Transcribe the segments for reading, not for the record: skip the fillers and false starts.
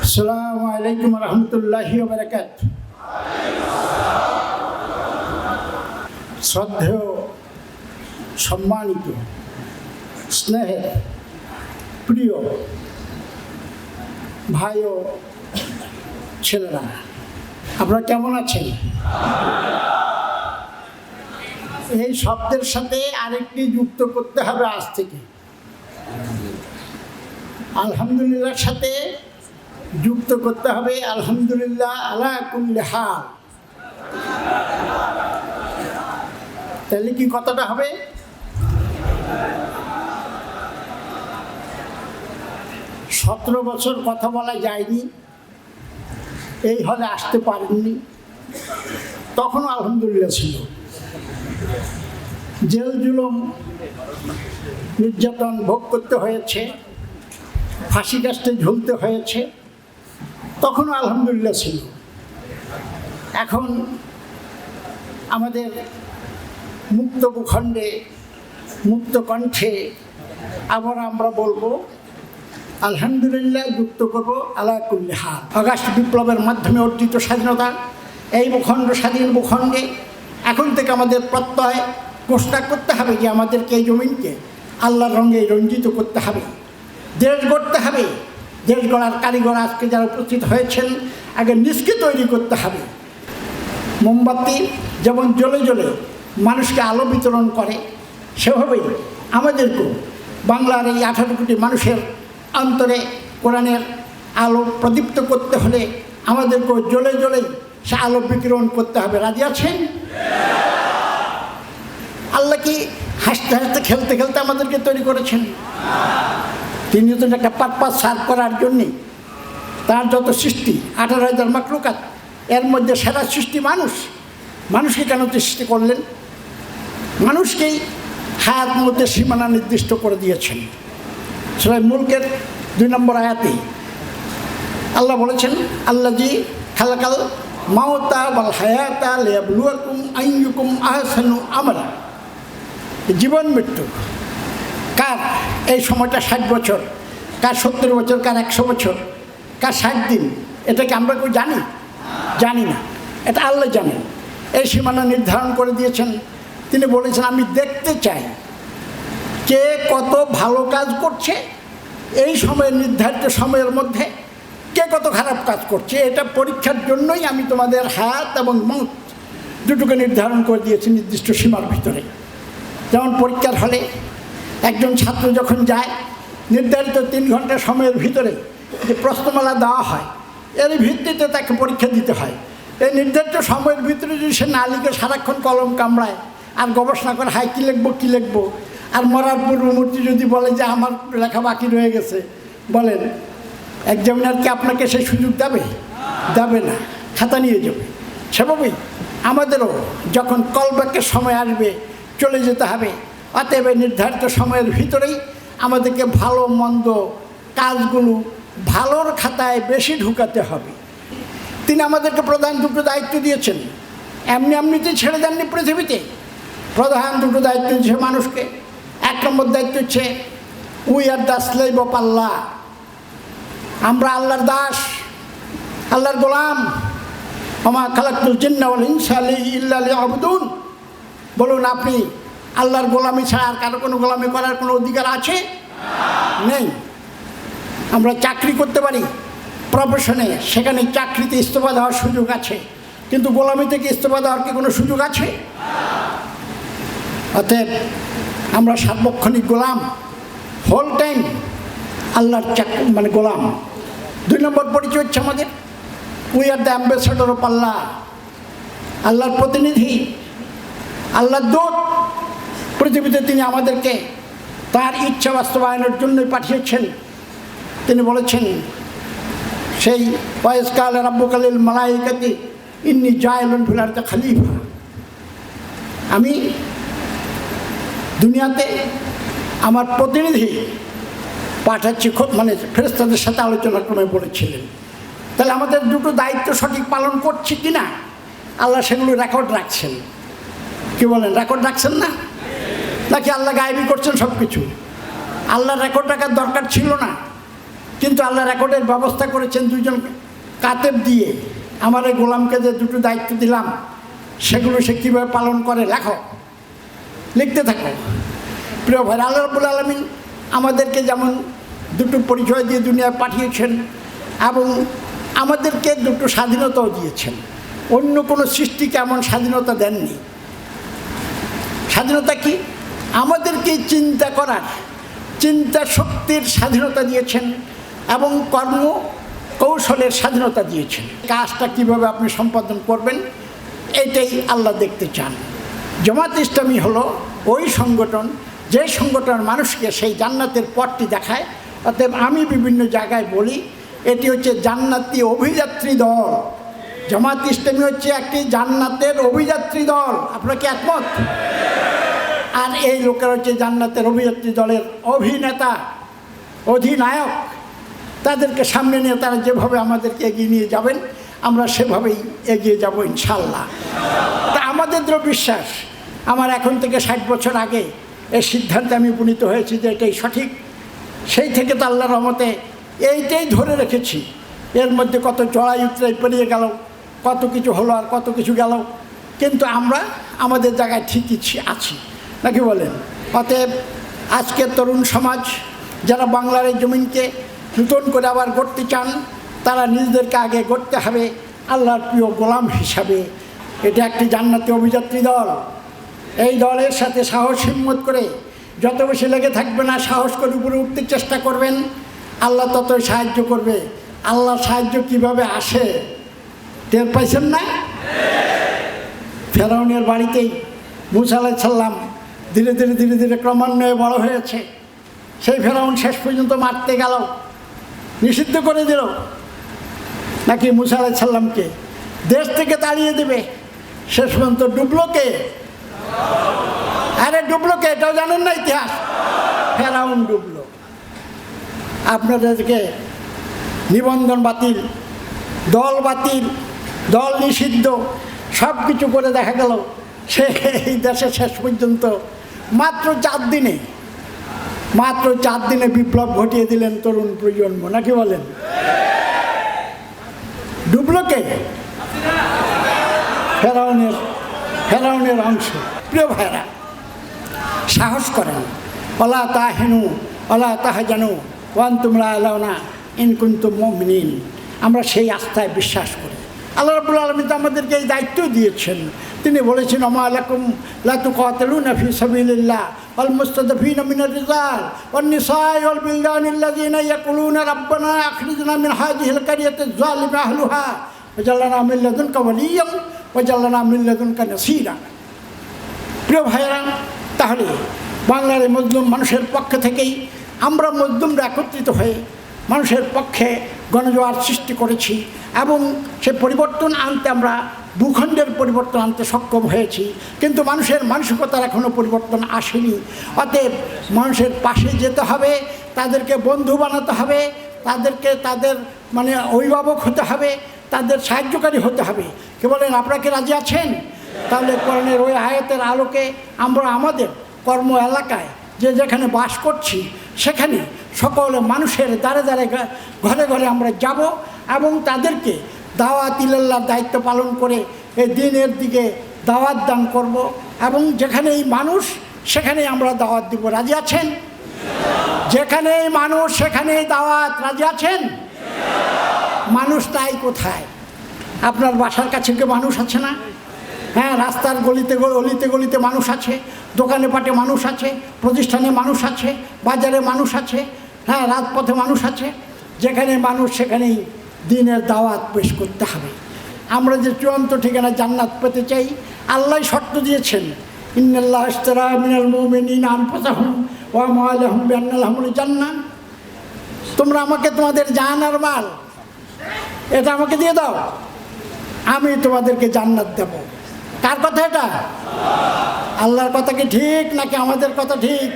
আসসালামু আলাইকুম রহমতুল্লাহি ওয়া বারাকাতুহু। শ্রদ্ধেয়, সম্মানিত, স্নেহের প্রিয় ভাই ও ছেলেরা, আপনারা কেমন আছেন? এই শব্দের সাথে আরেকটি যুক্ত করতে হবে আজ থেকে। আলহামদুলিল্লাহর সাথে যুক্ত করতে হবে আলহামদুলিল্লাহ আলা কুল্লি হাল। তাহলে কি কথাটা হবে? সতেরো বছর কথা বলা যায়নি, এই হলে আসতে পারেননি, তখনও আলহামদুলিল্লাহ ছিল। জেল জুলুম নির্যাতন ভোগ করতে হয়েছে, ফাঁসি কাস্টে ঝুলতে হয়েছে, তখনও আলহামদুলিল্লাহ ছিল। এখন আমাদের মুক্ত ভূখণ্ডে, মুক্ত কণ্ঠে আবার আমরা বলবো আলহামদুলিল্লাহ, যুক্ত করবো আলা কুল্লি হাল। আগস্ট বিপ্লবের মাধ্যমে অর্জিত স্বাধীনতা, এই ভূখণ্ড স্বাধীন ভূখণ্ডে এখন থেকে আমাদের প্রত্যয় ঘোষণা করতে হবে যে আমাদেরকে এই জমিনকে আল্লাহর রঙে রঞ্জিত করতে হবে, দেশ গড়তে হবে। দেশ গড়ার কারিগর আজকে যারা উপস্থিত হয়েছেন, আগে নিজকে তৈরি করতে হবে। মোমবাতি যেমন জ্বলে জ্বলে মানুষকে আলো বিতরণ করে, সেভাবেই আমাদেরকেও বাংলার এই 18 কোটি মানুষের অন্তরে কোরআনের আলো প্রদীপ্ত করতে হলে আমাদেরকেও জ্বলে জ্বলেই সে আলো বিকিরণ করতে হবে। রাজি আছেন? আল্লাহ কি হাসতে হাসতে খেলতে খেলতে আমাদেরকে তৈরি করেছেন? তিনি তো একটা পারপাস সার্ভ করার জন্যে তার যত সৃষ্টি 18,000 মাখলুকাত, এর মধ্যে সেরা সৃষ্টি মানুষ। মানুষকে কেন সৃষ্টি করলেন? মানুষকেই হায়াত মধ্যে সীমানা নির্দিষ্ট করে দিয়েছেন। সূরা মুলকের 2 নম্বর আয়াতে আল্লাহ বলেছেন, আল্লাযী খালাকাল মাউতা ওয়াল হায়াতা লিয়াবলুয়াকুম আইয়ুকুম আহসানু আমালা। জীবন মৃত্যু কার এই সময়টা 60 বছর, কার 70 বছর, কার 100 বছর, কার 60 দিন, এটা কি আমরা কেউ জানি? জানি না, এটা আল্লাহ জানেন। এই সীমানা নির্ধারণ করে দিয়েছেন। তিনি বলেছেন, আমি দেখতে চাই কে কত ভালো কাজ করছে এই সময়ের নির্ধারিত সময়ের মধ্যে, কে কত খারাপ কাজ করছে। এটা পরীক্ষার জন্যই আমি তোমাদের হায়াত এবং মউত দুটোকে নির্ধারণ করে দিয়েছি নির্দিষ্ট সীমার ভিতরে। যেমন পরীক্ষার হলে একজন ছাত্র যখন যায়, নির্ধারিত 3 ঘন্টা সময়ের ভিতরে যে প্রশ্নমালা দেওয়া হয়, এর ভিত্তিতে তাকে পরীক্ষা দিতে হয়। এই নির্ধারিত সময়ের ভিতরে যদি সে না লিখে সারাক্ষণ কলম কামড়ায় আর গবেষণা করে, হাই কী লিখবো কী লিখবো, আর মরার পূর্ববর্তী যদি বলে যে আমার লেখা বাকি রয়ে গেছে, বলেন এক্সামিনার কি আপনাকে সেই সুযোগ দেবে? দেবে না, খাতা নিয়ে যাবে। সেভাবেই আমাদেরও যখন কলব্যাকের সময় আসবে চলে যেতে হবে। অতএব নির্ধারিত সময়ের ভিতরেই আমাদেরকে ভালো মন্দ কাজগুলো ভালোর খাতায় বেশি ঢুকাতে হবে। তিনি আমাদেরকে প্রধান দুটো দায়িত্ব দিয়েছেন, এমনি এমনিতেই ছেড়ে দেননি পৃথিবীতে। প্রধান দুটো দায়িত্ব দিয়েছে মানুষকে। 1 নম্বর দায়িত্ব হচ্ছে we are the slave of Allah. আমরা আল্লাহর দাস, আল্লাহর গোলাম। ওমা খালাকতুল জিন্না ওয়াল ইনসা ইল্লা লিয়াবুদুন। বলুন, আপনি আল্লাহর গোলামি ছাড়া আর কারো কোনো গোলামি করার কোনো অধিকার আছে? নেই। আমরা চাকরি করতে পারি প্রফেশনে, সেখানে চাকরিতে ইস্তফা দেওয়ার সুযোগ আছে, কিন্তু গোলামি থেকে ইস্তফা দেওয়ার কি কোনো সুযোগ আছে? অতএব আমরা সার্বক্ষণিক গোলাম, হোল টাইম আল্লাহর গোলাম। 2 নম্বর পরিচয় হচ্ছে আমাদের we are the ambassador of Allah. আল্লাহর প্রতিনিধি, আল্লাহর দূত। পৃথিবীতে তিনি আমাদেরকে তার ইচ্ছা বাস্তবায়নের জন্যই পাঠিয়েছেন। তিনি বলেছেন, সেই ওয়াইজ কাল রাব্বুকা লিল মালাইকাতি ইন্নী জাইলুন ফিল আরদি খলিফা। আমি দুনিয়াতে আমার প্রতিনিধি পাঠাচ্ছি, ফেরেশতাদের সাথে আলোচনা ক্রমে বলেছিলেন। তাহলে আমাদের দুটো দায়িত্ব সঠিক পালন করছি কি না, আল্লাহ সেগুলো রেকর্ড রাখছেন। কি বলেন, রেকর্ড রাখছেন না? নাকি আল্লাহ গায়েবী করছেন সব কিছু? আল্লাহর রেকর্ড রাখার দরকার ছিল না। কিন্তু আল্লাহ রেকর্ডের ব্যবস্থা করেছেন দুইজন কাতেব দিয়ে। আমার এই গোলামকে যে দুটো দায়িত্ব দিলাম সেগুলো সে কীভাবে পালন করে লেখো, লিখতে থাকো। প্রিয় ভাই, আল্লাহ রাব্বুল আলামিন আমাদেরকে যেমন দুটো পরিচয় দিয়ে দুনিয়ায় পাঠিয়েছেন এবং আমাদেরকে দুটো স্বাধীনতাও দিয়েছেন। অন্য কোনো সৃষ্টিকে এমন স্বাধীনতা দেননি। স্বাধীনতা কি? আমাদেরকে চিন্তা করার, চিন্তা শক্তির স্বাধীনতা দিয়েছেন এবং কর্ম কৌশলের স্বাধীনতা দিয়েছেন। কাজটা কিভাবে আপনি সম্পাদন করবেন এটাই আল্লাহ দেখতে চান। জামাত ইসলামী হলো ওই সংগঠন যে সংগঠন মানুষকে সেই জান্নাতের পথটি দেখায়। অতএব আমি বিভিন্ন জায়গায় বলি এটি হচ্ছে জান্নাতি অভিযাত্রী দল। জামাত ইসলামী হচ্ছে একটি জান্নাতের অভিযাত্রী দল। আপনারা কি একমত? আর এই লোকেরা হচ্ছে জান্নাতের অভিযাত্রী দলের অভিনেতা, অধিনায়ক। তাদেরকে সামনে নিয়ে তারা যেভাবে আমাদেরকে এগিয়ে নিয়ে যাবেন আমরা সেভাবেই এগিয়ে যাব ইনশাল্লাহ। তা আমাদের দৃঢ় বিশ্বাস, আমার এখন থেকে 60 বছর আগে এই সিদ্ধান্তে আমি উপনীত হয়েছি যে এটাই সঠিক। সেই থেকে তো আল্লাহর রহমতে এইটাই ধরে রেখেছি। এর মধ্যে কত চড়াই উতরাই পেরিয়ে গেল, কত কিছু হলো আর কত কিছু গেল, কিন্তু আমরা আমাদের জায়গায় ঠিকই আছি, নাকি বলেন? অতএব আজকের তরুণ সমাজ যারা বাংলার এই জমিনকে নূতন করে আবার গড়তে চান তারা নিজেদেরকে আগে গড়তে হবে আল্লাহর প্রিয় গোলাম হিসাবে। এটা একটি জান্নাতি অভিযাত্রী দল। এই দলের সাথে সাহস হিম্মত করে যত বেশি লেগে থাকবে না, সাহস করে উপরে উঠতে চেষ্টা করবেন, আল্লাহ ততই সাহায্য করবে। আল্লাহ সাহায্য কিভাবে আসে টের পাইছেন না? ফেরাউনের বাড়িতেই মূসা আলাইহিস সালাম ধীরে ধীরে ধীরে ধীরে ক্রমান্বয়ে বড় হয়েছে। সেই ফেরাউন শেষ পর্যন্ত মারতে গেল, নিষিদ্ধ করে দিল নাকি মূসা আলাইহিস সালামকে, দেশ থেকে তাড়িয়ে দেবে। শেষ পর্যন্ত ডুবলো কে? আরে ডুবলো কে? এটাও জানেন না ইতিহাস? ফেরাউন ডুবলো। আপনাদেরকে নিবন্ধন বাতিল, দল বাতিল, দল নিষিদ্ধ সব কিছু করে দেখা গেল সে এই দেশে শেষ পর্যন্ত মাত্র 4 দিনে বিপ্লব ঘটিয়ে দিলেন তরুণ প্রজন্ম, নাকি বলেন? ডুবলো কে? ফেরাউনের অংশ। প্রিয় ভাইরা, সাহস করেন, ওয়ালা তাহিনু ওয়ালা তাহজানু ওয়া আনতুম লা আলাউনা ইন কুনতুম মুমিনিন। আমরা সেই আস্থায় বিশ্বাস করি। আল্লাহ রাব্বুল আলামিন তো আমাদেরকে এই দায়িত্ব দিয়েছেন। তিনি বলেছেন ওমা লাকুম লা তুকাতিলুনা ফি সাবিলিল্লাহ ওয়াল মুস্তাদফিনা মিনার রিজাল ওয়ান নিসাই ওয়াল বিলদানি আল্লাযিনা ইয়াকুলুনা রাব্বানা আখরিজনা মিন হাযিহিল কারিয়াতিজ যালিমি আহলুহা ওয়াজআলনা মিন লাদুনকা ওয়ালিয়্যান ওয়াজআলনা মিন লাদুনকা নাসীরা। প্রিয় ভাইরা, তাহলে বাংলার এই মজলুম মানুষের পক্ষ থেকেই আমরা মজলুমরা একত্রিত হয়ে মানুষের পক্ষে গণজোয়ার সৃষ্টি করেছি এবং সে পরিবর্তন আনতে আমরা ভূখণ্ডের পরিবর্তন আনতে সক্ষম হয়েছি। কিন্তু মানুষের মানসিকতার এখনও পরিবর্তন আসেনি। অতএব মানুষের পাশে যেতে হবে, তাদেরকে বন্ধু বানাতে হবে, তাদেরকে তাদের অভিভাবক হতে হবে, তাদের সাহায্যকারী হতে হবে। কে বলেন? আপনারা কি রাজি আছেন? তাহলে কোরআনের ওই আয়াতের আলোকে আমরা আমাদের কর্ম এলাকায় যে যেখানে বাস করছি সেখানে সকলে মানুষের দ্বারে দ্বারে ঘরে ঘরে আমরা যাব এবং তাদেরকে দাওয়াত ইলাল্লাহর দায়িত্ব পালন করে এই দিনের দিকে দাওয়াত দান করব এবং যেখানেই মানুষ সেখানেই আমরা দাওয়াত দিব। রাজি আছেন? যেখানেই মানুষ সেখানেই দাওয়াত। রাজি আছেন? মানুষ নাই কোথায়? আপনার বাসার কাছে কি মানুষ আছে না? হ্যাঁ, রাস্তার গলিতে মানুষ আছে, দোকানে পাটে মানুষ আছে, প্রতিষ্ঠানে মানুষ আছে, বাজারে মানুষ আছে, হ্যাঁ, রাজপথে মানুষ আছে। যেখানে মানুষ সেখানেই দিনের দাওয়াত পেশ করতে হবে। আমরা যে চূড়ান্ত ঠিকানা জান্নাত পেতে চাই, আল্লাহ শর্ত দিয়েছেন, ইন্নাল্লাহ আশতারা মিনাল মুমিনিনা আনফুসাহুম ওয়া আমওয়ালাহুম বিআন্না লাহুমুল জান্নাহ। তোমরা আমাকে তোমাদের জান আর মাল এটা আমাকে দিয়ে দাও, আমি তোমাদেরকে জান্নাত দেব। কার কথা এটা? আল্লাহর কথা কি ঠিক নাকি আমাদের কথা ঠিক?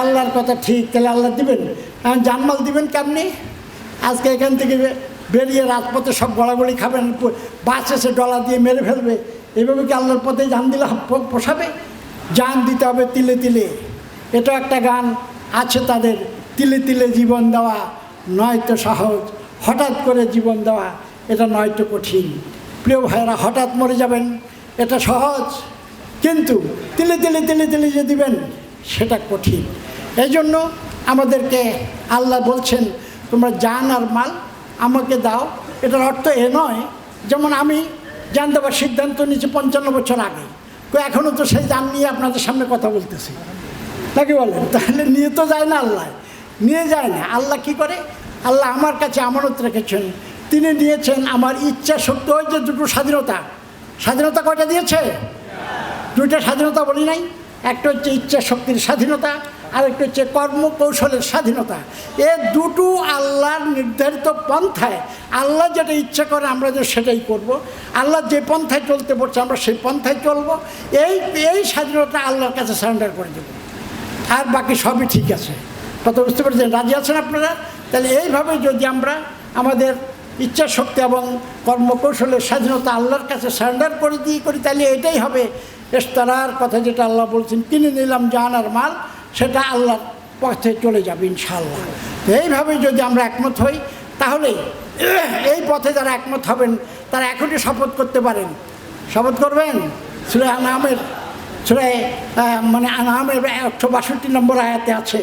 আল্লাহর কথা ঠিক। তাহলে আল্লাহ দিবেন, জানমাল দিবেন কেমনি? আজকে এখান থেকে বেরিয়ে রাজপথে সব গলাগলি খাবেন, বাস এসে ডলা দিয়ে মেরে ফেলবে, এভাবে কি আল্লাহর পথে জান দিলে পোষাবে? জান দিতে হবে তিলে তিলে। এটা একটা গান আছে তাদের, তিলে তিলে জীবন দেওয়া নয়তো সহজ, হঠাৎ করে জীবন দেওয়া এটা নয়তো কঠিন। প্রিয় ভাইয়েরা, হঠাৎ মরে যাবেন এটা সহজ, কিন্তু তিলে তিলে তিলে তিলে যে দিবেন সেটা কঠিন। এই জন্য আমাদেরকে আল্লাহ বলছেন তোমরা জান আর মাল আমাকে দাও। এটার অর্থ এ নয় যেমন আমি জান দেওয়ার সিদ্ধান্ত নিয়েছি 55 বছর আগে, এখনও তো সেই জান নিয়ে আপনাদের সামনে কথা বলতেছি, নাকি বলেন? তাহলে নিয়ে তো যায় না, আল্লাহ নিয়ে যায় না। আল্লাহ কি করে? আল্লাহ আমার কাছে আমানত রেখেছেন, তিনি দিয়েছেন আমার ইচ্ছা শক্তি। ওই যে দুটো স্বাধীনতা, স্বাধীনতা কয়টা দিয়েছে? দুইটা স্বাধীনতা বলি নাই? একটা হচ্ছে ইচ্ছা শক্তির স্বাধীনতা, আর একটা হচ্ছে কর্মকৌশলের স্বাধীনতা। এ দুটো আল্লাহর নির্ধারিত পন্থায়, আল্লাহ যেটা ইচ্ছা করে আমরা যে সেটাই করব। আল্লাহ যে পন্থায় চলতে বলছে আমরা সেই পন্থায় চলব। এই স্বাধীনতা আল্লাহর কাছে সারেন্ডার করে দেব, আর বাকি সবই ঠিক আছে। কত বুঝতে পেরেছেন? রাজি আছেন আপনারা? তাহলে এইভাবে যদি আমরা আমাদের ইচ্ছা শক্তি এবং কর্মকৌশলের স্বাধীনতা আল্লাহর কাছে সারেন্ডার করে করি, তাহলে এটাই হবে ইশতেরার কথা, যেটা আল্লাহ বলছেন কিনে নিলাম জান আর মাল, সেটা আল্লাহর পথে চলে যাবে ইনশাআল্লাহ। এইভাবে যদি আমরা একমত হই, তাহলে এই পথে যারা একমত হবেন তারা এখনই শপথ করতে পারেন। শপথ করবেন? সূরা আনআমের আনআমের 162 নম্বর আয়াতে আছে,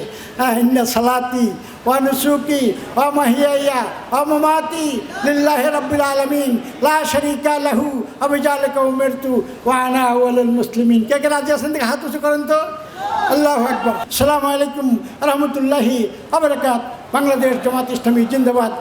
ইন্না সালাতি ওয়া নুসুকি ওয়া মাহিয়ায়া ওয়া মামাতি লিল্লাহি রাব্বিল আলামিন লা শারীকা লাহু ওয়া বিযালিকা উমিরতু ওয়া আনা আউয়ালুল মুসলিমিন। কে কে রাজি আছেন? দেখে হাত উঁচু করেন তো। আল্লাহু আকবার। আসসালামু আলাইকুম রাহমাতুল্লাহি ওয়া বারাকাতুহু। বাংলাদেশ জামাত ইসলামী জিন্দাবাদ।